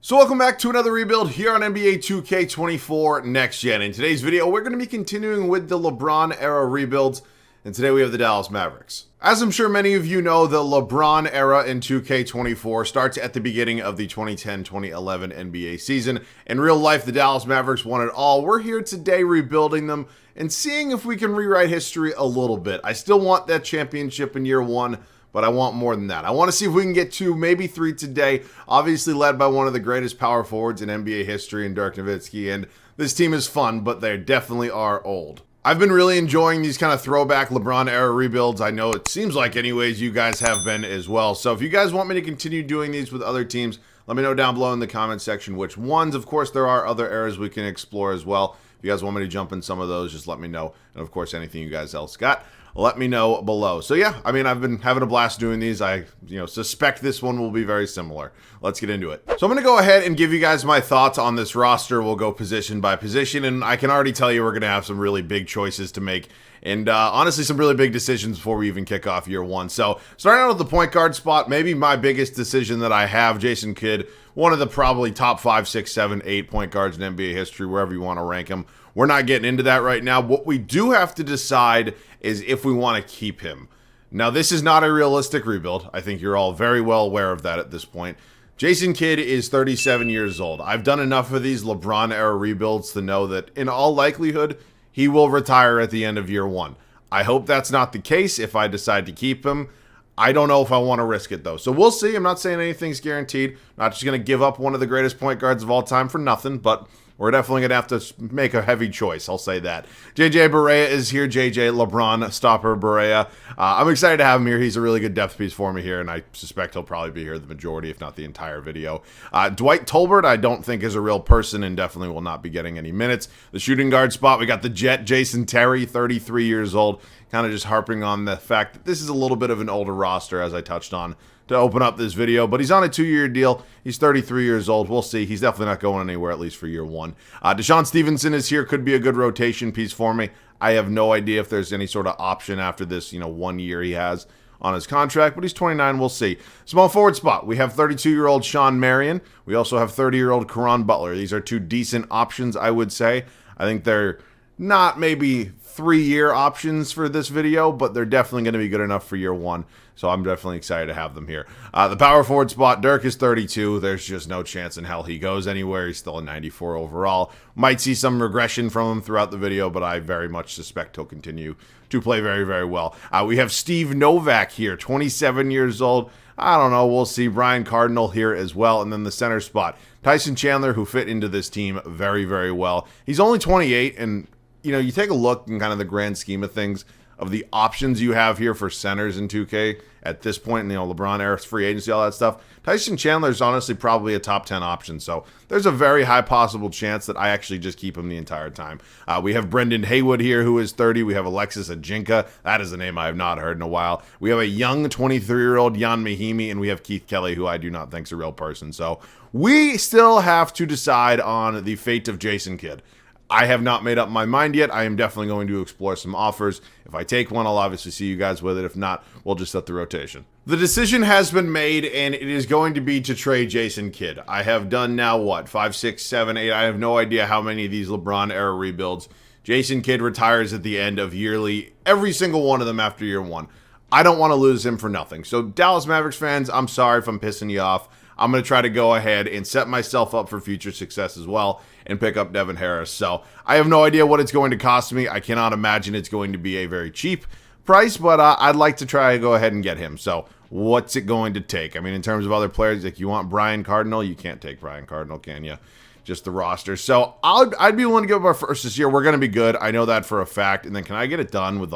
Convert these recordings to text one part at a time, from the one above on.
So welcome back to another rebuild here on NBA 2K24 Next Gen. In today's video, we're going to be continuing with the LeBron era rebuilds, and today we have the Dallas Mavericks. As I'm sure many of you know, the LeBron era in 2K24 starts at the beginning of the 2010-2011 NBA season. In real life, the Dallas Mavericks won it all. We're here today rebuilding them and seeing if we can rewrite history a little bit. I still want that championship in year one, but I want more than that. I want to see if we can get 2, maybe 3 today. Obviously led by one of the greatest power forwards in NBA history in Dirk, and this team is fun, but they definitely are old. I've been really enjoying these kind of throwback LeBron era rebuilds. I know it seems like anyways you guys have been as well. So if you guys want me to continue doing these with other teams, let me know down below in the comment section which ones. Of course, there are other eras we can explore as well. If you guys want me to jump in some of those, just let me know. And of course, anything you guys else got, let me know below. So yeah, I mean, I've been having a blast doing these. I suspect this one will be very similar. Let's get into it. So I'm going to go ahead and give you guys my thoughts on this roster. We'll go position by position, and I can already tell you we're going to have some really big choices to make. And honestly, some really big decisions before we even kick off year one. So starting out with the point guard spot, maybe my biggest decision that I have, Jason Kidd, one of the probably top 5, 6, 7, 8 point guards in NBA history, wherever you want to rank him. We're not getting into that right now. What we do have to decide is if we want to keep him. Now, this is not a realistic rebuild. I think you're all very well aware of that at this point. Jason Kidd is 37 years old. I've done enough of these LeBron era rebuilds to know that in all likelihood, he will retire at the end of year one. I hope that's not the case if I decide to keep him. I don't know if I want to risk it, though. So we'll see. I'm not saying anything's guaranteed. I'm not just going to give up one of the greatest point guards of all time for nothing, but we're definitely going to have to make a heavy choice. I'll say that. JJ Barea is here. JJ LeBron Stopper Barea. I'm excited to have him here. He's a really good depth piece for me here, and I suspect he'll probably be here the majority, if not the entire video. Dwight Tolbert, I don't think is a real person and definitely will not be getting any minutes. The shooting guard spot, we got the Jet, Jason Terry, 33 years old. Kind of just harping on the fact that this is a little bit of an older roster, as I touched on to open up this video, but he's on a 2-year deal. He's 33 years old. We'll see. He's definitely not going anywhere, at least for year one. Deshaun Stevenson is here. Could be a good rotation piece for me. I have no idea if there's any sort of option after this, 1 year he has on his contract, but he's 29. We'll see. Small forward spot. We have 32-year-old Sean Marion. We also have 30-year-old Caron Butler. These are 2 decent options, I would say. I think they're not maybe 3-year options for this video, but they're definitely going to be good enough for year one. So I'm definitely excited to have them here. The power forward spot, Dirk is 32. There's just no chance in hell he goes anywhere. He's still a 94 overall. Might see some regression from him throughout the video, but I very much suspect he'll continue to play very, very well. We have Steve Novak here, 27 years old. I don't know. We'll see. Brian Cardinal here as well. And then the center spot, Tyson Chandler, who fit into this team very, very well. He's only 28, and you take a look in kind of the grand scheme of things of the options you have here for centers in 2K at this point in LeBron era, free agency, all that stuff. Tyson Chandler is honestly probably a top 10 option, so there's a very high possible chance that I actually just keep him the entire time. We have Brendan Haywood here, who is 30. We have Alexis Ajinka. That is a name I have not heard in a while. We have a young 23-year-old Jan Mahimi, and we have Keith Kelly, who I do not think is a real person. So we still have to decide on the fate of Jason Kidd. I have not made up my mind yet. I am definitely going to explore some offers. If I take one, I'll obviously see you guys with it. If not, we'll just set the rotation. The decision has been made, and it is going to be to trade Jason Kidd. I have done now, 5, 6, 7, 8. I have no idea how many of these LeBron era rebuilds. Jason Kidd retires at the end of yearly, every single one of them after year one. I don't want to lose him for nothing. So Dallas Mavericks fans, I'm sorry if I'm pissing you off. I'm going to try to go ahead and set myself up for future success as well and pick up Devin Harris. So I have no idea what it's going to cost me. I cannot imagine it's going to be a very cheap price, but I'd like to try to go ahead and get him. So what's it going to take? I mean, in terms of other players, like you want Brian Cardinal, you can't take Brian Cardinal, can you? Just the roster. So I'd be willing to give up our first this year. We're going to be good. I know that for a fact. And then can I get it done with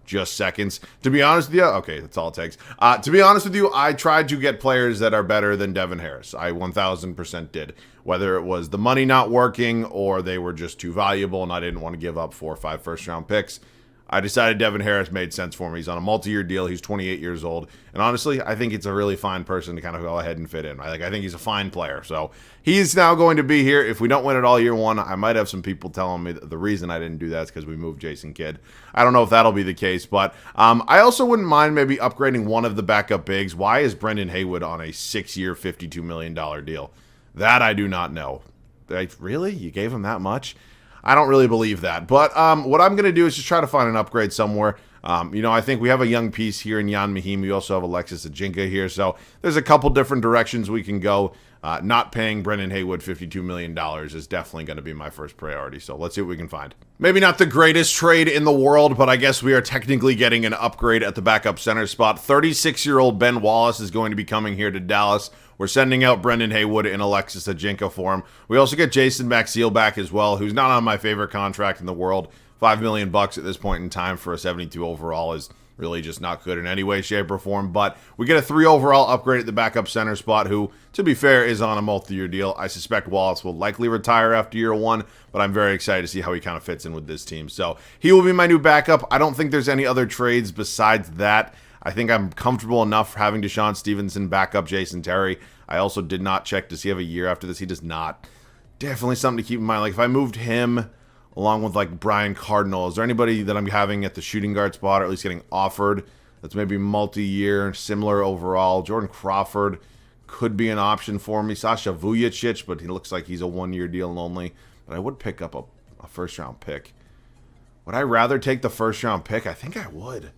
just seconds? To be honest with you, okay, that's all it takes. To be honest with you, I tried to get players that are better than Devin Harris. I 1000% did. Whether it was the money not working or they were just too valuable and I didn't want to give up 4 or 5 first-round picks, I decided Devin Harris made sense for me. He's on a multi-year deal. He's 28 years old. And honestly, I think it's a really fine person to kind of go ahead and fit in. I think he's a fine player. So he's now going to be here. If we don't win it all year one, I might have some people telling me that the reason I didn't do that is because we moved Jason Kidd. I don't know if that'll be the case, but I also wouldn't mind maybe upgrading one of the backup bigs. Why is Brendan Haywood on a 6-year, $52 million deal? That I do not know. Really? You gave him that much? I don't really believe that. But what I'm going to do is just try to find an upgrade somewhere. I think we have a young piece here in Jan Mahim. We also have Alexis Ajinka here. So there's a couple different directions we can go. Not paying Brendan Haywood $52 million is definitely going to be my first priority. So let's see what we can find. Maybe not the greatest trade in the world, but I guess we are technically getting an upgrade at the backup center spot. 36-year-old Ben Wallace is going to be coming here to Dallas. We're sending out Brendan Haywood and Alexis Ajinka for him. We also get Jason Maxiell back as well, who's not on my favorite contract in the world. $5 million at this point in time for a 72 overall is really just not good in any way, shape, or form. But we get a 3 overall upgrade at the backup center spot, who, to be fair, is on a multi-year deal. I suspect Wallace will likely retire after year 1, but I'm very excited to see how he kind of fits in with this team. So he will be my new backup. I don't think there's any other trades besides that. I think I'm comfortable enough having Deshaun Stevenson back up Jason Terry. I also did not check, does he have a year after this? He does not. Definitely something to keep in mind. Like, if I moved him along with, like, Brian Cardinal, is there anybody that I'm having at the shooting guard spot, or at least getting offered, that's maybe multi-year, similar overall? Jordan Crawford could be an option for me. Sasha Vujacic, but he looks like he's a 1-year deal only. But I would pick up a first-round pick. Would I rather take the first-round pick? I think I would.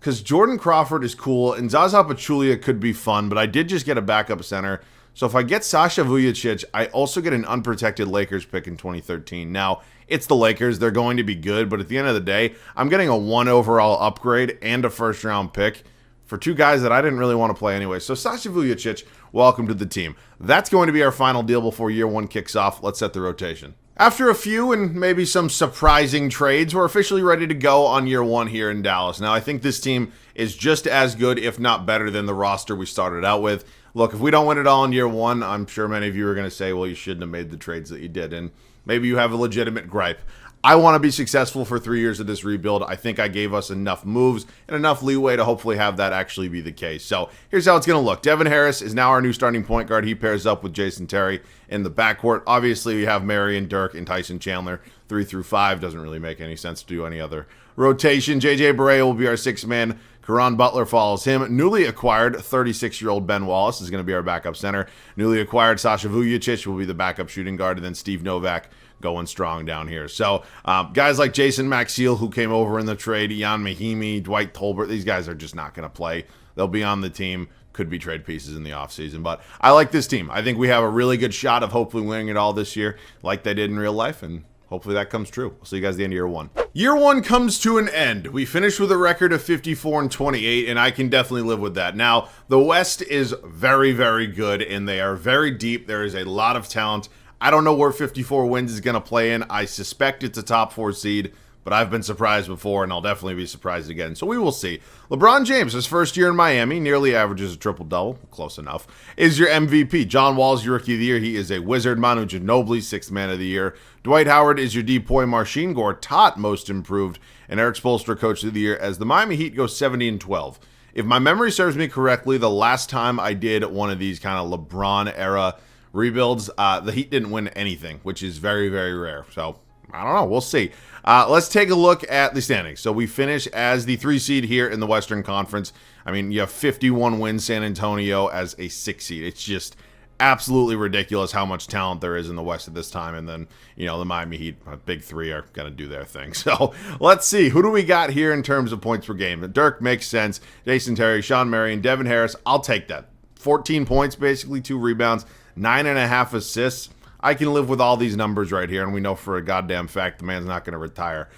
Because Jordan Crawford is cool, and Zaza Pachulia could be fun, but I did just get a backup center. So if I get Sasha Vujacic, I also get an unprotected Lakers pick in 2013. Now, it's the Lakers. They're going to be good, but at the end of the day, I'm getting a 1 overall upgrade and a first-round pick for 2 guys that I didn't really want to play anyway. So Sasha Vujacic, welcome to the team. That's going to be our final deal before year 1 kicks off. Let's set the rotation. After a few and maybe some surprising trades, we're officially ready to go on year 1 here in Dallas. Now, I think this team is just as good, if not better, than the roster we started out with. Look, if we don't win it all in year 1, I'm sure many of you are going to say, well, you shouldn't have made the trades that you did. And maybe you have a legitimate gripe. I want to be successful for 3 years of this rebuild. I think I gave us enough moves and enough leeway to hopefully have that actually be the case. So here's how it's going to look. Devin Harris is now our new starting point guard. He pairs up with Jason Terry in the backcourt. Obviously, we have Marion, Dirk, and Tyson Chandler 3 through 5. Doesn't really make any sense to do any other rotation. JJ Barea will be our 6th man. Caron Butler follows him. Newly acquired 36-year-old Ben Wallace is going to be our backup center. Newly acquired Sasha Vujacic will be the backup shooting guard. And then Steve Novak going strong down here. So guys like Jason Maxiell, who came over in the trade, Jan Mahimi, Dwight Tolbert, these guys are just not going to play. They'll be on the team. Could be trade pieces in the offseason. But I like this team. I think we have a really good shot of hopefully winning it all this year like they did in real life. And hopefully that comes true. We'll see you guys at the end of year 1. Year 1 comes to an end. We finished with a record of 54-28, and I can definitely live with that. Now, the West is very, very good, and they are very deep. There is a lot of talent. I don't know where 54 wins is going to play in. I suspect it's a top 4 seed, but I've been surprised before, and I'll definitely be surprised again. So we will see. LeBron James, his first year in Miami, nearly averages a triple-double. Close enough. Is your MVP. John Wall's your Rookie of the Year. He is a wizard. Manu Ginobili, 6th Man of the Year. Dwight Howard is your Depoy. Marcin Gortat, Most Improved. And Eric Spoelstra, Coach of the Year, as the Miami Heat go 70-12. If my memory serves me correctly, the last time I did one of these kind of LeBron-era rebuilds, the Heat didn't win anything, which is very, very rare. So I don't know. We'll see. Let's take a look at the standings. So we finish as the 3 seed here in the Western Conference. I mean, you have 51 wins, San Antonio as a 6 seed. It's just absolutely ridiculous how much talent there is in the West at this time. And then, the Miami Heat, big 3, are going to do their thing. So let's see. Who do we got here in terms of points per game? Dirk makes sense. Jason Terry, Sean Marion, Devin Harris. I'll take that. 14 points, basically 2 rebounds, 9.5 assists. I can live with all these numbers right here, and we know for a goddamn fact the man's not going to retire.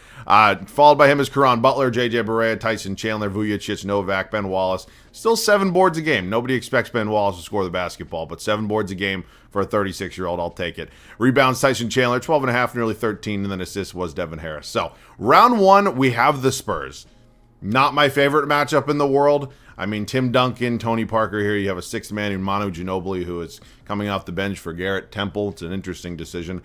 Followed by him is Caron Butler, JJ Barea, Tyson Chandler, Vujacic, Novak, Ben Wallace. Still 7 boards a game. Nobody expects Ben Wallace to score the basketball, but 7 boards a game for a 36-year-old, I'll take it. Rebounds, Tyson Chandler, 12.5, nearly 13, and then assists was Devin Harris. So, round 1, we have the Spurs. Not my favorite matchup in the world. I mean, Tim Duncan, Tony Parker here. You have a 6th man in Manu Ginobili, who is coming off the bench for Garrett Temple. It's an interesting decision.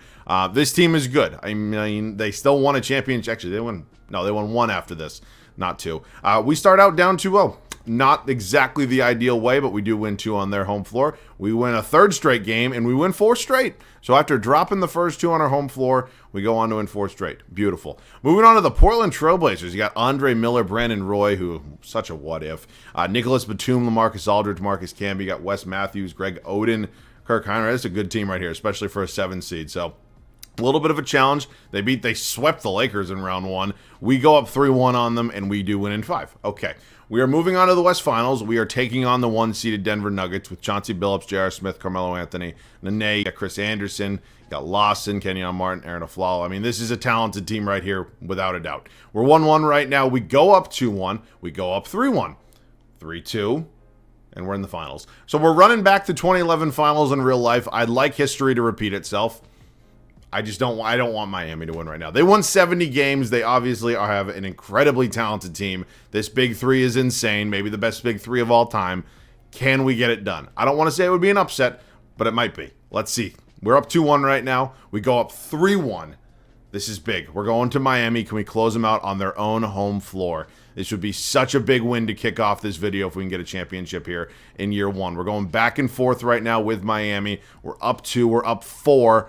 This team is good. I mean, they still won a championship. Actually, they won 1 after this, not 2. We start out down 2-0. Not exactly the ideal way, but we do win 2 on their home floor. We win a 3rd straight game, and we win 4 straight. So after dropping the first 2 on our home floor, we go on to win 4 straight. Beautiful. Moving on to the Portland Trailblazers. You got Andre Miller, Brandon Roy, who, such a what if. Nicholas Batum, LaMarcus Aldridge, Marcus Camby. You got Wes Matthews, Greg Oden, Kirk Heinrich, that's a good team right here, especially for a 7 seed. So a little bit of a challenge. They swept the Lakers in round 1. We go up 3-1 on them, and we do win in 5. Okay. We are moving on to the West Finals. We are taking on the 1-seeded Denver Nuggets with Chauncey Billups, J.R. Smith, Carmelo Anthony, Nene, you got Chris Anderson, you got Lawson, Kenyon Martin, Aaron Aflalo. I mean, this is a talented team right here, without a doubt. We're 1-1 right now. We go up 2-1. We go up 3-1. 3-2. And we're in the finals. So we're running back to 2011 finals in real life. I'd like history to repeat itself. I don't want Miami to win right now. They won 70 games. They obviously have an incredibly talented team. This big three is insane. Maybe the best big three of all time. Can we get it done? I don't want to say it would be an upset, but it might be. Let's see. We're up 2-1 right now. We go up 3-1. This is big. We're going to Miami. Can we close them out on their own home floor? This would be such a big win to kick off this video if we can get a championship here in year 1. We're going back and forth right now with Miami. We're up 2. We're up 4.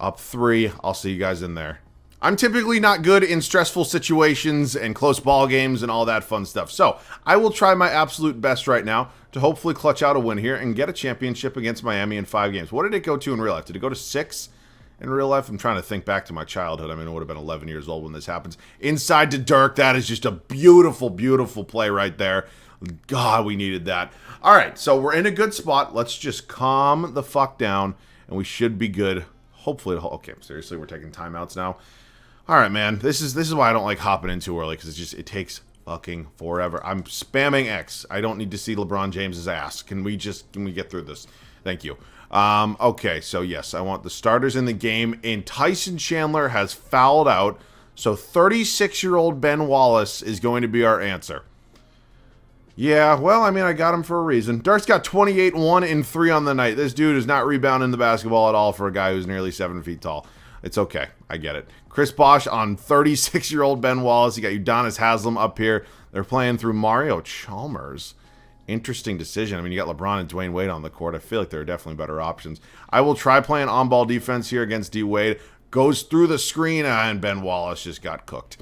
Up 3. I'll see you guys in there. I'm typically not good in stressful situations and close ball games and all that fun stuff. So I will try my absolute best right now to hopefully clutch out a win here and get a championship against Miami in 5 games. What did it go to in real life? Did it go to 6 in real life? I'm trying to think back to my childhood. I mean, I would have been 11 years old when this happens. Inside to Dirk. That is just a beautiful, beautiful play right there. God, we needed that. All right, so we're in a good spot. Let's just calm the fuck down, and we should be good. Hopefully, okay, seriously, we're taking timeouts now. All right, man, this is why I don't like hopping in too early, because it takes fucking forever. I'm spamming X. I don't need to see LeBron James's ass. Can we get through this? Thank you. Okay, so yes, I want the starters in the game, and Tyson Chandler has fouled out, so 36-year-old Ben Wallace is going to be our answer. Yeah, well, I mean, I got him for a reason. Dirk's got 28, 1, and 3 on the night. This dude is not rebounding the basketball at all for a guy who's nearly 7 feet tall. It's okay. I get it. Chris Bosh on 36-year-old Ben Wallace. You got Udonis Haslem up here. They're playing through Mario Chalmers. Interesting decision. I mean, you got LeBron and Dwayne Wade on the court. I feel like there are definitely better options. I will try playing on-ball defense here against D. Wade. Goes through the screen, and Ben Wallace just got cooked.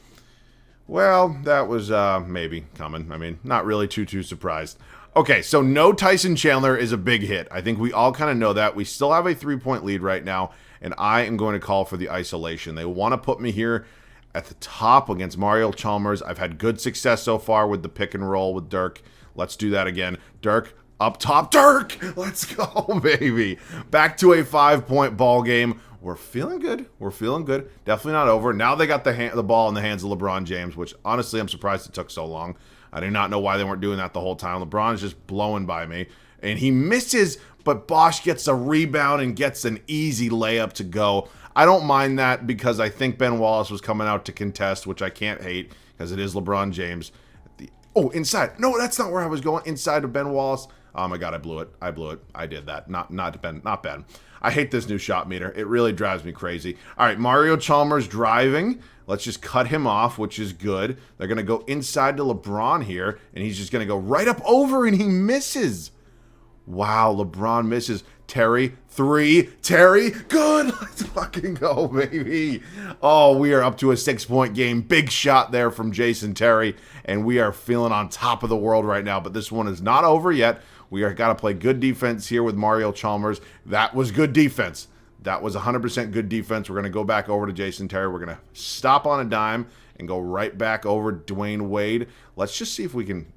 Well, that was maybe coming. I mean, not really too surprised. Okay, so no Tyson Chandler is a big hit. I think we all kind of know that. We still have a 3-point lead right now, and I am going to call for the isolation. They want to put me here at the top against Mario Chalmers. I've had good success so far with the pick and roll with Dirk. Let's do that again. Dirk, up top. Dirk! Let's go, baby. Back to a 5-point ball game. We're feeling good. We're feeling good. Definitely not over. Now they got the ball in the hands of LeBron James, which honestly I'm surprised it took so long. I do not know why they weren't doing that the whole time. LeBron's just blowing by me. And he misses, but Bosh gets a rebound and gets an easy layup to go. I don't mind that because I think Ben Wallace was coming out to contest, which I can't hate because it is LeBron James. Oh, inside. No, that's not where I was going. Inside of Ben Wallace. Oh my God, I blew it. I did that. Not Ben. I hate this new shot meter. It really drives me crazy. All right, Mario Chalmers driving. Let's just cut him off, which is good. They're going to go inside to LeBron here, and he's just going to go right up over, and he misses. Wow, LeBron misses. Terry, 3. Terry, good. Let's fucking go, baby. Oh, we are up to a 6-point game. Big shot there from Jason Terry, and we are feeling on top of the world right now, but this one is not over yet. We are got to play good defense here with Mario Chalmers. That was good defense. That was 100% good defense. We're going to go back over to Jason Terry. We're going to stop on a dime and go right back over Dwayne Wade. Let's just see if we can...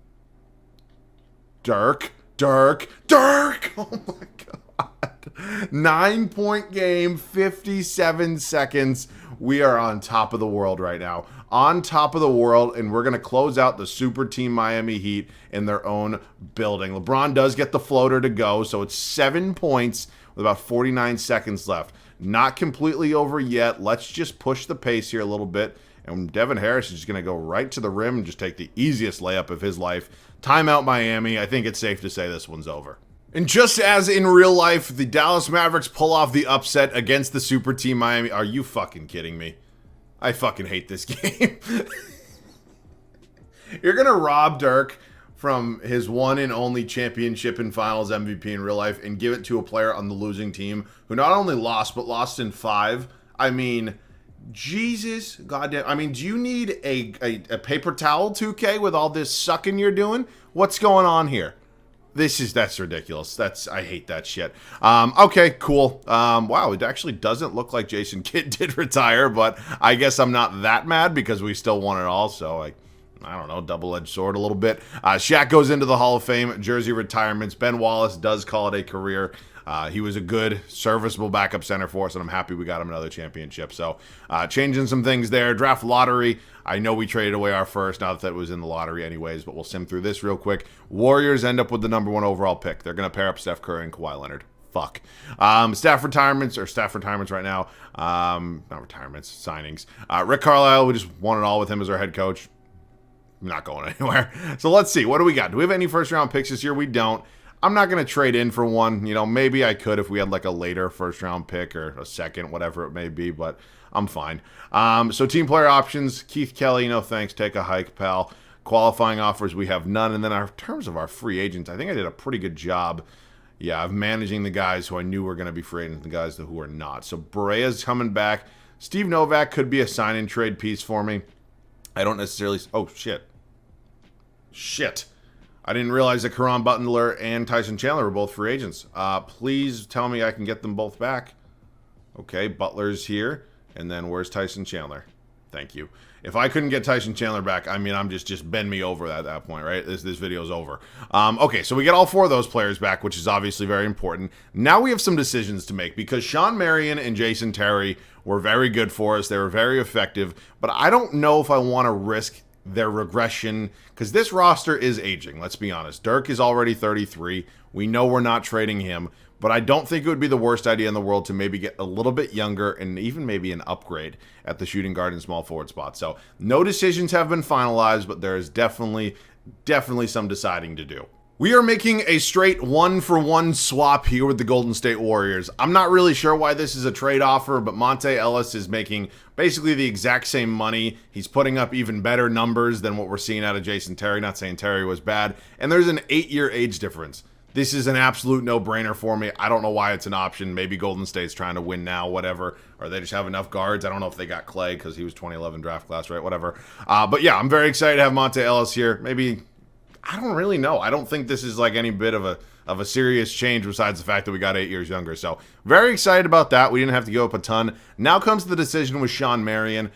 Dirk! Oh my God. 9-point game, 57 seconds. We are on top of the world right now. On top of the world, and we're going to close out the super team Miami Heat in their own building. LeBron does get the floater to go, so it's 7 points with about 49 seconds left. Not completely over yet. Let's just push the pace here a little bit. And Devin Harris is just going to go right to the rim and just take the easiest layup of his life. Timeout Miami. I think it's safe to say this one's over. And just as in real life, the Dallas Mavericks pull off the upset against the super team Miami. Are you fucking kidding me? I fucking hate this game. You're going to rob Dirk from his one and only championship and finals MVP in real life and give it to a player on the losing team who not only lost, but lost in 5. I mean, Jesus goddamn. I mean, do you need a paper towel, 2K, with all this sucking you're doing? What's going on here? That's ridiculous. I hate that shit. Okay, cool. Wow, it actually doesn't look like Jason Kidd did retire, but I guess I'm not that mad because we still won it all, so I don't know, double-edged sword a little bit. Shaq goes into the Hall of Fame, jersey retirements. Ben Wallace does call it a career. He was a good, serviceable backup center for us, and I'm happy we got him another championship. So, changing some things there. Draft lottery. I know we traded away our first, not that it was in the lottery anyways, but we'll sim through this real quick. Warriors end up with the #1 overall pick. They're going to pair up Steph Curry and Kawhi Leonard. Fuck. Staff retirements right now. Not retirements, signings. Rick Carlisle, we just won it all with him as our head coach. Not going anywhere. So let's see. What do we got? Do we have any first-round picks this year? We don't. I'm not going to trade in for one. You know, maybe I could if we had like a later first-round pick or a second, whatever it may be, but I'm fine. So team player options, Keith Kelly, no thanks. Take a hike, pal. Qualifying offers, we have none. And then in terms of our free agents, I think I did a pretty good job, of managing the guys who I knew were going to be free agents and the guys who are not. So Berea's coming back. Steve Novak could be a sign-and trade piece for me. I don't necessarily... Oh, shit. I didn't realize that Caron Butler and Tyson Chandler were both free agents. Please tell me I can get them both back. Okay, Butler's here. And then where's Tyson Chandler? Thank you. If I couldn't get Tyson Chandler back, I mean, I'm just bend me over at that point, right? This video's over. Okay, so we get all 4 of those players back, which is obviously very important. Now we have some decisions to make because Sean Marion and Jason Terry were very good for us. They were very effective, but I don't know if I want to risk their regression because this roster is aging. Let's be honest. Dirk is already 33. We know we're not trading him, but I don't think it would be the worst idea in the world to maybe get a little bit younger and even maybe an upgrade at the shooting guard and small forward spot. So no decisions have been finalized, but there is definitely some deciding to do. We are making a straight 1-for-1 swap here with the Golden State Warriors. I'm not really sure why this is a trade offer, but Monte Ellis is making basically the exact same money. He's putting up even better numbers than what we're seeing out of Jason Terry. Not saying Terry was bad. And there's an 8-year age difference. This is an absolute no-brainer for me. I don't know why it's an option. Maybe Golden State's trying to win now, whatever. Or they just have enough guards. I don't know if they got Clay because he was 2011 draft class, right? Whatever. But yeah, I'm very excited to have Monte Ellis here. Maybe... I don't really know. I don't think this is like any bit of a serious change besides the fact that we got 8 years younger. So very excited about that. We didn't have to go up a ton. Now comes the decision with Sean Marion.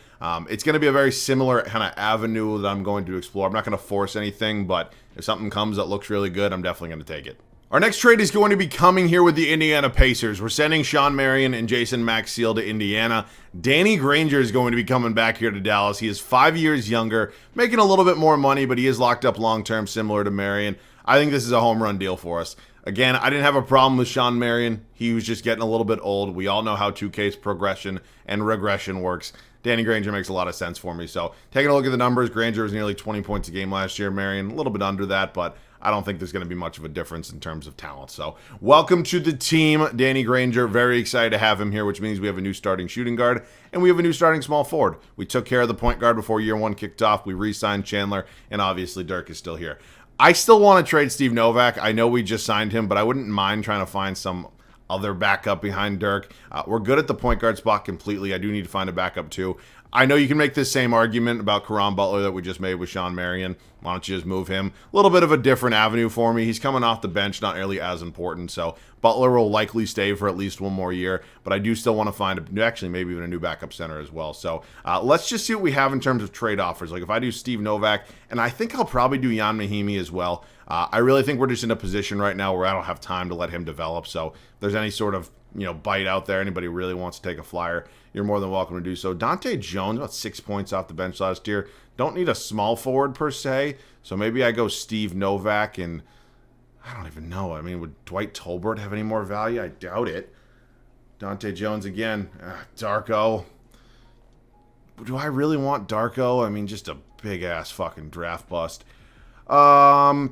It's going to be a very similar kind of avenue that I'm going to explore. I'm not going to force anything, but if something comes that looks really good, I'm definitely going to take it. Our next trade is going to be coming here with the Indiana Pacers. We're sending Sean Marion and Jason Maxiell to Indiana. Danny Granger is going to be coming back here to Dallas. He is 5 years younger, making a little bit more money, but he is locked up long-term, similar to Marion. I think this is a home run deal for us. Again, I didn't have a problem with Sean Marion. He was just getting a little bit old. We all know how 2K's progression and regression works. Danny Granger makes a lot of sense for me. So taking a look at the numbers, Granger was nearly 20 points a game last year. Marion, a little bit under that, but I don't think there's going to be much of a difference in terms of talent. So welcome to the team, Danny Granger. Very excited to have him here, which means we have a new starting shooting guard and we have a new starting small forward. We took care of the point guard before year 1 kicked off. We re-signed Chandler, and obviously Dirk is still here. I still want to trade Steve Novak. I know we just signed him, but I wouldn't mind trying to find some other backup behind Dirk. We're good at the point guard spot completely. I do need to find a backup too. I know you can make this same argument about Caron Butler that we just made with Sean Marion. Why don't you just move him? A little bit of a different avenue for me. He's coming off the bench, not really as important. So Butler will likely stay for at least 1 more year. But I do still want to find, actually maybe even a new backup center as well. So let's just see what we have in terms of trade offers. Like if I do Steve Novak, and I think I'll probably do Jan Mahimi as well. I really think we're just in a position right now where I don't have time to let him develop. So if there's any sort of bite out there, anybody really wants to take a flyer, you're more than welcome to do so. Dante Jones, about 6 points off the bench last year. Don't need a small forward per se, so maybe I go Steve Novak, and I don't even know. I mean, would Dwight Tolbert have any more value? I doubt it. Dante Jones again. Darko. Do I really want Darko? I mean, just a big-ass fucking draft bust. I mean,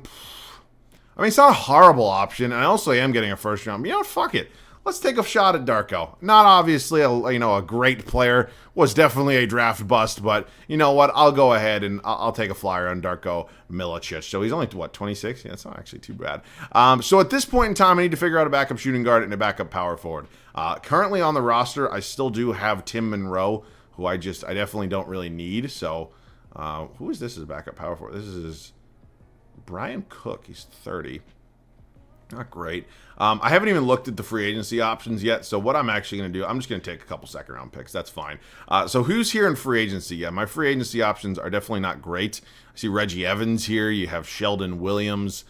it's not a horrible option, and I also am getting a first round. You know what? Fuck it. Let's take a shot at Darko. Not obviously a great player. Was definitely a draft bust, but you know what? I'll go ahead and I'll take a flyer on Darko Milicic. So he's only, 26? Yeah, that's not actually too bad. So at this point in time, I need to figure out a backup shooting guard and a backup power forward. Currently on the roster, I still do have Tim Monroe, who I definitely don't really need. So who is this as a backup power forward? This is Brian Cook. He's 30. Not great. I haven't even looked at the free agency options yet, so what I'm actually going to do, I'm just going to take a couple second-round picks. That's fine. So who's here in free agency? Yeah, my free agency options are definitely not great. I see Reggie Evans here. You have Sheldon Williams.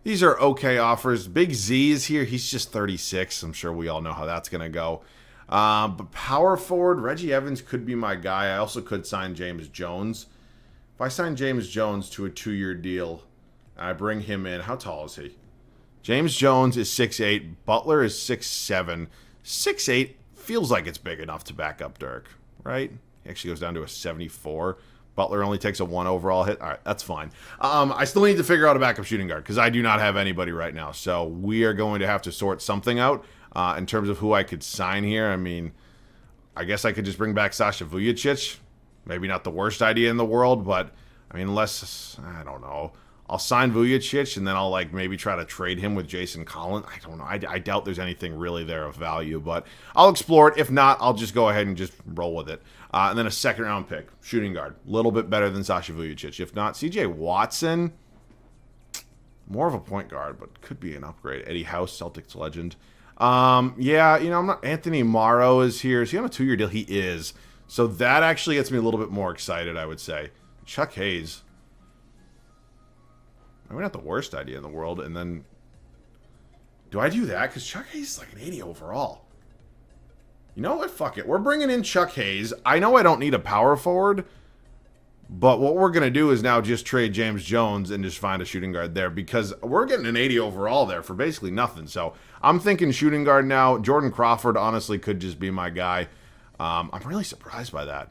These are okay offers. Big Z is here. He's just 36. I'm sure we all know how that's going to go. But power forward, Reggie Evans could be my guy. I also could sign James Jones. If I sign James Jones to a 2-year deal, I bring him in. How tall is he? James Jones is 6'8". Butler is 6'7". 6'8" feels like it's big enough to back up Dirk, right? He actually goes down to a 74. Butler only takes a 1 overall hit. All right, that's fine. I still need to figure out a backup shooting guard because I do not have anybody right now. So we are going to have to sort something out in terms of who I could sign here. I mean, I guess I could just bring back Sasha Vujacic. Maybe not the worst idea in the world, but I mean, unless, I don't know. I'll sign Vujacic, and then I'll maybe try to trade him with Jason Collins. I don't know. I doubt there's anything really there of value, but I'll explore it. If not, I'll just go ahead and just roll with it. And then a second-round pick, shooting guard. A little bit better than Sasha Vujacic. If not, C.J. Watson, more of a point guard, but could be an upgrade. Eddie House, Celtics legend. Yeah, I'm not. Anthony Morrow is here. Is he on a 2-year deal? He is. So that actually gets me a little bit more excited, I would say. Chuck Hayes. Maybe not the worst idea in the world. And then, do I do that? Because Chuck Hayes is like an 80 overall. You know what? Fuck it. We're bringing in Chuck Hayes. I know I don't need a power forward, but what we're going to do is now just trade James Jones and just find a shooting guard there because we're getting an 80 overall there for basically nothing. So I'm thinking shooting guard now. Jordan Crawford honestly could just be my guy. I'm really surprised by that.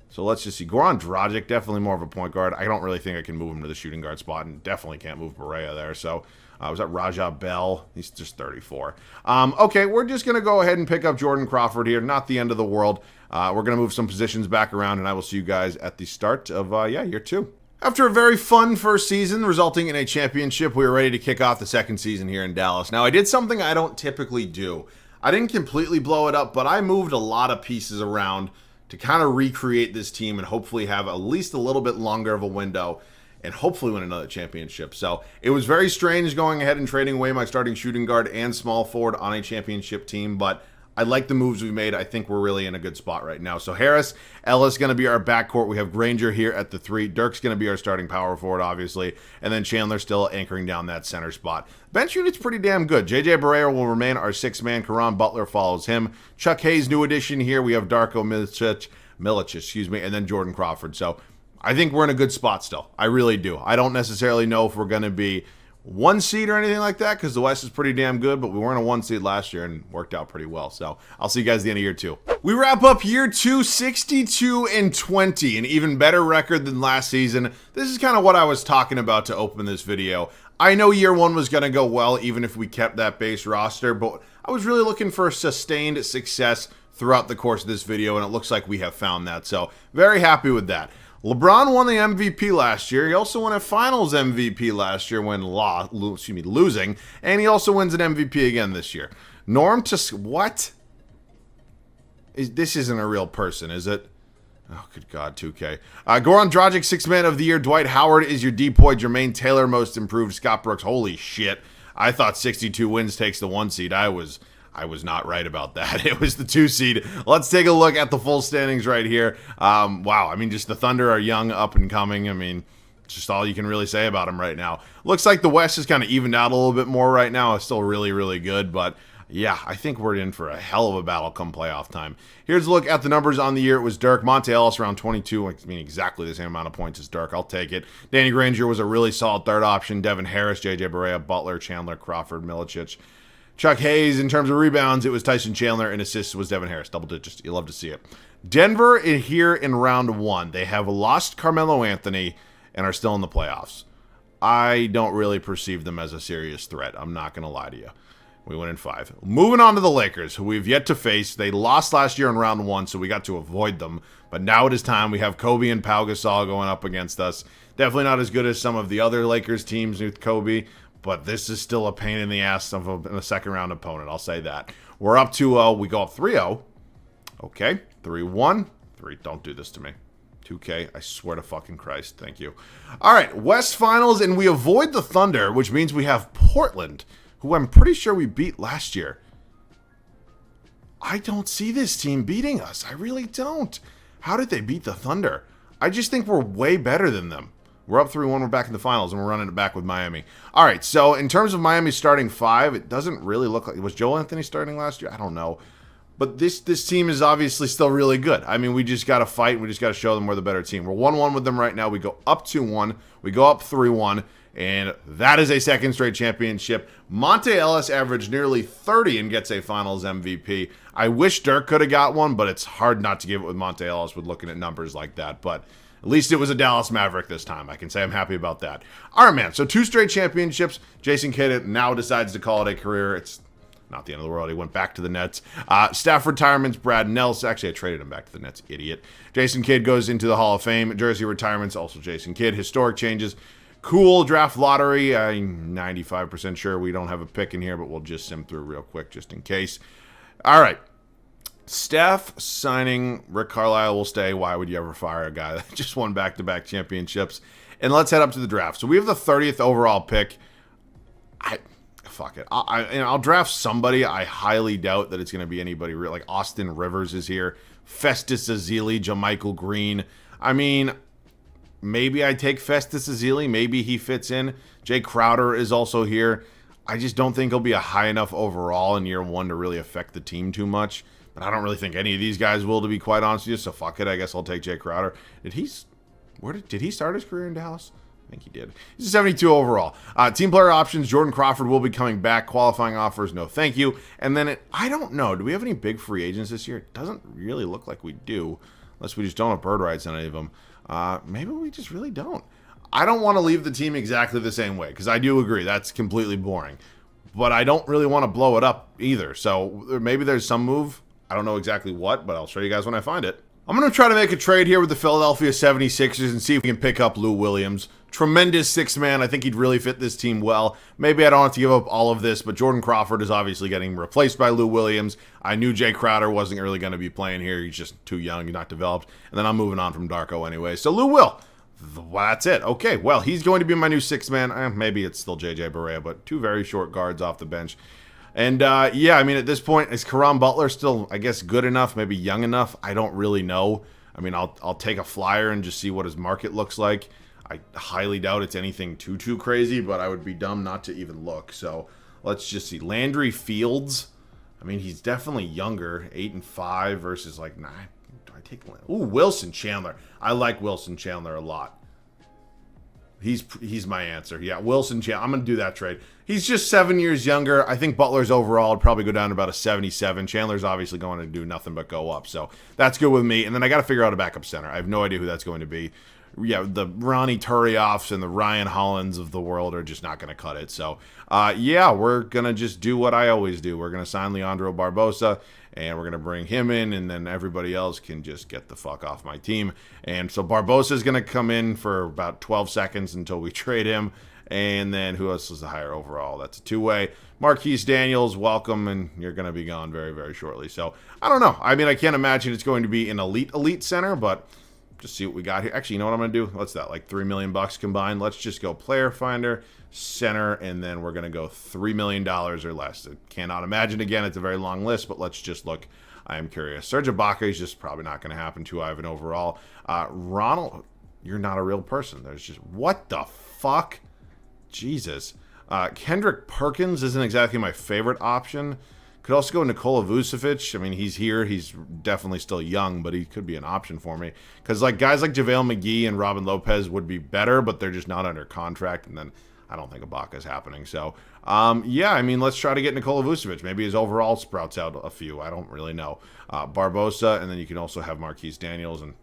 So let's just see. Goran Dragic, definitely more of a point guard. I don't really think I can move him to the shooting guard spot, and definitely can't move Barea there. So was that Raja Bell? He's just 34. Okay, we're just going to go ahead and pick up Jordan Crawford here. Not the end of the world. We're going to move some positions back around, and I will see you guys at the start of, year 2. After a very fun first season resulting in a championship, we were ready to kick off the second season here in Dallas. Now, I did something I don't typically do. I didn't completely blow it up, but I moved a lot of pieces around to kind of recreate this team and hopefully have at least a little bit longer of a window and hopefully win another championship. So it was very strange going ahead and trading away my starting shooting guard and small forward on a championship team, but I like the moves we made. I think we're really in a good spot right now. So Harris, Ellis going to be our backcourt. We have Granger here at the 3. Dirk's going to be our starting power forward, obviously. And then Chandler still anchoring down that center spot. Bench unit's pretty damn good. JJ Barea will remain our 6-man. Caron Butler follows him. Chuck Hayes, new addition here. We have Darko Milicic, and then Jordan Crawford. So I think we're in a good spot still. I really do. I don't necessarily know if we're going to be 1 seed or anything like that because the West is pretty damn good, but we weren't a 1 seed last year and worked out pretty well. So I'll see you guys at the end of year 2. We wrap up year 2, 62-20, an even better record than last season. This is kind of what I was talking about to open this video. I know year 1 was going to go well even if we kept that base roster, but I was really looking for sustained success throughout the course of this video, and it looks like we have found that. So very happy with that. LeBron won the MVP last year. He also won a Finals MVP last year when losing, and he also wins an MVP again this year. What? This isn't a real person, is it? Oh, good God, 2K. Goran Dragic, 6th man of the year. Dwight Howard is your depoy. Jermaine Taylor, most improved. Scott Brooks, holy shit. I thought 62 wins takes the 1 seed. I was not right about that. It was the 2 seed. Let's take a look at the full standings right here. Wow, I mean, just the Thunder are young, up and coming. I mean, just all you can really say about them right now. Looks like the West is kind of evened out a little bit more right now. It's still really, really good, but yeah, I think we're in for a hell of a battle come playoff time. Here's a look at the numbers on the year. It was Dirk. Monte Ellis around 22. I mean, exactly the same amount of points as Dirk. I'll take it. Danny Granger was a really solid third option. Devin Harris, JJ Barea, Butler, Chandler, Crawford, Milicic. Chuck Hayes, in terms of rebounds, it was Tyson Chandler, and assists was Devin Harris. Double digits. You love to see it. Denver is here in round 1. They have lost Carmelo Anthony and are still in the playoffs. I don't really perceive them as a serious threat. I'm not going to lie to you. We went in 5. Moving on to the Lakers, who we've yet to face. They lost last year in round 1, so we got to avoid them. But now it is time. We have Kobe and Pau Gasol going up against us. Definitely not as good as some of the other Lakers teams with Kobe, but this is still a pain in the ass of a second-round opponent. I'll say that. We're up 2-0. We go up 3-0. Okay, 3-1. 3. Don't do this to me. 2K, I swear to fucking Christ. Thank you. All right, West Finals, and we avoid the Thunder, which means we have Portland, who I'm pretty sure we beat last year. I don't see this team beating us. I really don't. How did they beat the Thunder? I just think we're way better than them. We're up 3-1. We're back in the finals, and we're running it back with Miami. All right, so in terms of Miami's starting five, it doesn't really look like... Was Joel Anthony starting last year? I don't know. But this team is obviously still really good. I mean, we just got to fight. We just got to show them we're the better team. We're 1-1 with them right now. We go up 2-1. We go up 3-1. And that is a second straight championship. Monte Ellis averaged nearly 30 and gets a finals MVP. I wish Dirk could have got one, but it's hard not to give it with Monte Ellis with looking at numbers like that. But at least it was a Dallas Maverick this time. I can say I'm happy about that. All right, man. So 2 straight championships. Jason Kidd now decides to call it a career. It's not the end of the world. He went back to the Nets. Staff retirements, Brad Nelson. Actually, I traded him back to the Nets. Idiot. Jason Kidd goes into the Hall of Fame. Jersey retirements, also Jason Kidd. Historic changes. Cool draft lottery. I'm 95% sure we don't have a pick in here, but we'll just sim through real quick just in case. All right. Staff signing Rick Carlisle will stay. Why would you ever fire a guy that just won back-to-back championships? And let's head up to the draft. So we have the 30th overall pick. Fuck it. I'll draft somebody. I highly doubt that it's going to be anybody real. Like Austin Rivers is here. Festus Ezeli, JaMychal Green. I mean... Maybe I take Festus Ezeli. Maybe he fits in. Jay Crowder is also here. I just don't think he'll be a high enough overall in year one to really affect the team too much. But I don't really think any of these guys will, to be quite honest with you. So fuck it. I guess I'll take Jay Crowder. Did he start his career in Dallas? I think he did. He's a 72 overall. Team player options. Jordan Crawford will be coming back. Qualifying offers, no thank you. And then I don't know. Do we have any big free agents this year? It doesn't really look like we do. Unless we just don't have bird rights on any of them. Maybe we just really don't. I don't want to leave the team exactly the same way, because I do agree that's completely boring. But I don't really want to blow it up either. So maybe there's some move. I don't know exactly what, but I'll show you guys when I find it. I'm going to try to make a trade here with the Philadelphia 76ers and see if we can pick up Lou Williams. Tremendous sixth man. I think he'd really fit this team well. Maybe I don't have to give up all of this, but Jordan Crawford is obviously getting replaced by Lou Williams. I knew Jay Crowder wasn't really going to be playing here. He's just too young. He's not developed. And then I'm moving on from Darko anyway. So Lou will. Well, that's it. Okay, well, he's going to be my new sixth man. Maybe it's still JJ Barea, but 2 very short guards off the bench. And, yeah, I mean, at this point, is Caron Butler still, I guess, good enough, maybe young enough? I don't really know. I mean, I'll take a flyer and just see what his market looks like. I highly doubt it's anything too crazy, but I would be dumb not to even look. So let's just see. Landry Fields. I mean, he's definitely younger. 8-5 versus like 9. Do I take Landry? Ooh, Wilson Chandler. I like Wilson Chandler a lot. He's my answer. Yeah, Wilson Chandler. I'm going to do that trade. He's just 7 years younger. I think Butler's overall would probably go down to about a 77. Chandler's obviously going to do nothing but go up. So that's good with me. And then I got to figure out a backup center. I have no idea who that's going to be. Yeah, the Ronnie Turiafs and the Ryan Hollands of the world are just not going to cut it. So, yeah, we're going to just do what I always do. We're going to sign Leandro Barbosa, and we're going to bring him in, and then everybody else can just get the fuck off my team. And so Barbosa is going to come in for about 12 seconds until we trade him. And then who else is the higher overall? That's a 2-way. Marquise Daniels, welcome, and you're going to be gone very, very shortly. So, I don't know. I mean, I can't imagine it's going to be an elite center, but... just see what we got here. Actually, you know what I'm going to do? What's that, like $3 million combined? Let's just go player finder, center, and then we're going to go $3 million or less. I cannot imagine, again, it's a very long list, but let's just look. I am curious. Serge Ibaka is just probably not going to happen to Ivan overall. Ronald, you're not a real person. There's just, what the fuck? Jesus. Kendrick Perkins isn't exactly my favorite option. Could also go Nikola Vucevic. I mean, he's here. He's definitely still young, but he could be an option for me. Because like guys like JaVale McGee and Robin Lopez would be better, but they're just not under contract. And then I don't think Ibaka's happening. So, yeah, I mean, let's try to get Nikola Vucevic. Maybe his overall sprouts out a few. I don't really know. Barbosa, and then you can also have Marquise Daniels. And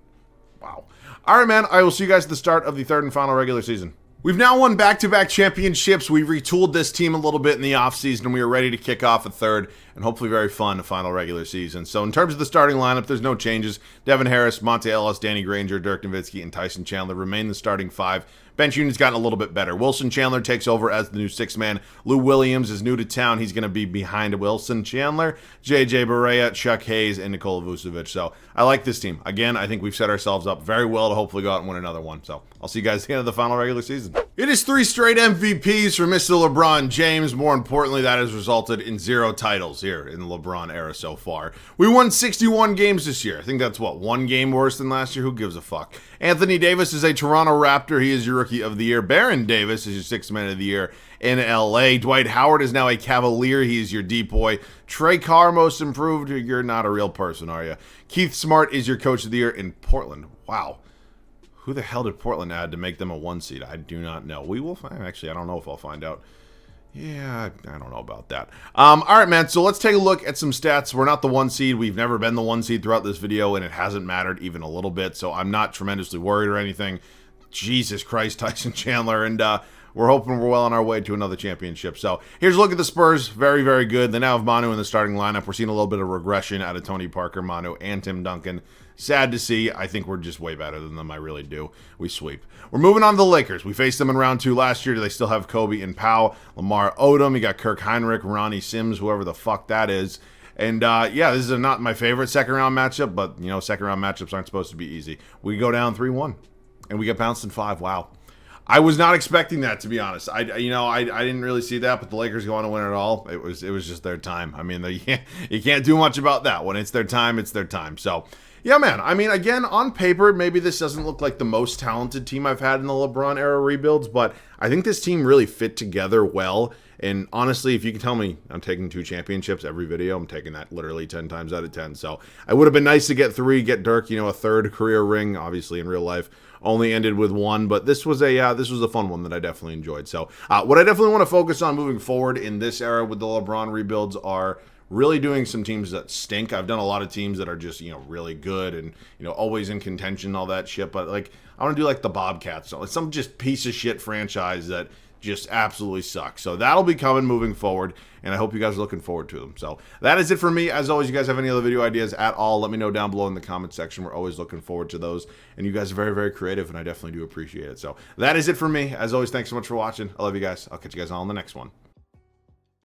wow. All right, man. I will see you guys at the start of the third and final regular season. We've now won back-to-back championships. We retooled this team a little bit in the offseason, and we are ready to kick off a third and hopefully very fun final regular season. So in terms of the starting lineup, there's no changes. Devin Harris, Monte Ellis, Danny Granger, Dirk Nowitzki, and Tyson Chandler remain the starting 5. Bench unit's gotten a little bit better. Wilson Chandler takes over as the new 6th man. Lou Williams is new to town. He's going to be behind Wilson Chandler, JJ Barea, Chuck Hayes, and Nikola Vucevic. So I like this team. Again, I think we've set ourselves up very well to hopefully go out and win another one. So I'll see you guys at the end of the final regular season. season. It is 3 straight MVPs for Mr. LeBron James. More importantly, that has resulted in 0 titles here in the LeBron era so far. We won 61 games this year. I think that's, what, 1 game worse than last year? Who gives a fuck? Anthony Davis is a Toronto Raptor. He is your Rookie of the Year. Baron Davis is your 6th Man of the Year in LA. Dwight Howard is now a Cavalier. He is your D-boy. Trey Carr, Most Improved. You're not a real person, are you? Keith Smart is your Coach of the Year in Portland. Wow. Who the hell did Portland add to make them a 1 seed? I do not know. We will find. Actually, I don't know if I'll find out. Yeah, I don't know about that. All right, man. So let's take a look at some stats. We're not the 1 seed. We've never been the 1 seed throughout this video, and it hasn't mattered even a little bit. So I'm not tremendously worried or anything. Jesus Christ, Tyson Chandler. And we're hoping we're well on our way to another championship. So here's a look at the Spurs. Very, very good. They now have Manu in the starting lineup. We're seeing a little bit of regression out of Tony Parker, Manu, and Tim Duncan. Sad to see. I think we're just way better than them. I really do. We sweep. We're moving on to the Lakers. We faced them in round 2 last year. They still have Kobe and Powell, Lamar Odom. You got Kirk Heinrich, Ronnie Sims, whoever the fuck that is. And, yeah, this is not my favorite second-round matchup, but, you know, second-round matchups aren't supposed to be easy. We go down 3-1, and we get bounced in 5. Wow. I was not expecting that, to be honest. I didn't really see that, but the Lakers going to win it all. It was just their time. I mean, you can't do much about that. When it's their time, it's their time. So, yeah, man. I mean, again, on paper, maybe this doesn't look like the most talented team I've had in the LeBron era rebuilds, but I think this team really fit together well. And honestly, if you can tell me I'm taking 2 championships every video, I'm taking that literally 10 times out of 10. So it would have been nice to get 3, get Dirk, you know, a 3rd career ring. Obviously, in real life, only ended with 1, but this was a fun one that I definitely enjoyed. So what I definitely want to focus on moving forward in this era with the LeBron rebuilds are really doing some teams that stink. I've done a lot of teams that are just, you know, really good and, you know, always in contention, all that shit. But, like, I want to do, like, the Bobcats. So, like, some just piece of shit franchise that just absolutely sucks. So that'll be coming moving forward, and I hope you guys are looking forward to them. So that is it for me. As always, you guys have any other video ideas at all, let me know down below in the comment section. We're always looking forward to those, and you guys are very, very creative, and I definitely do appreciate it. So that is it for me. As always, thanks so much for watching. I love you guys. I'll catch you guys all in the next one.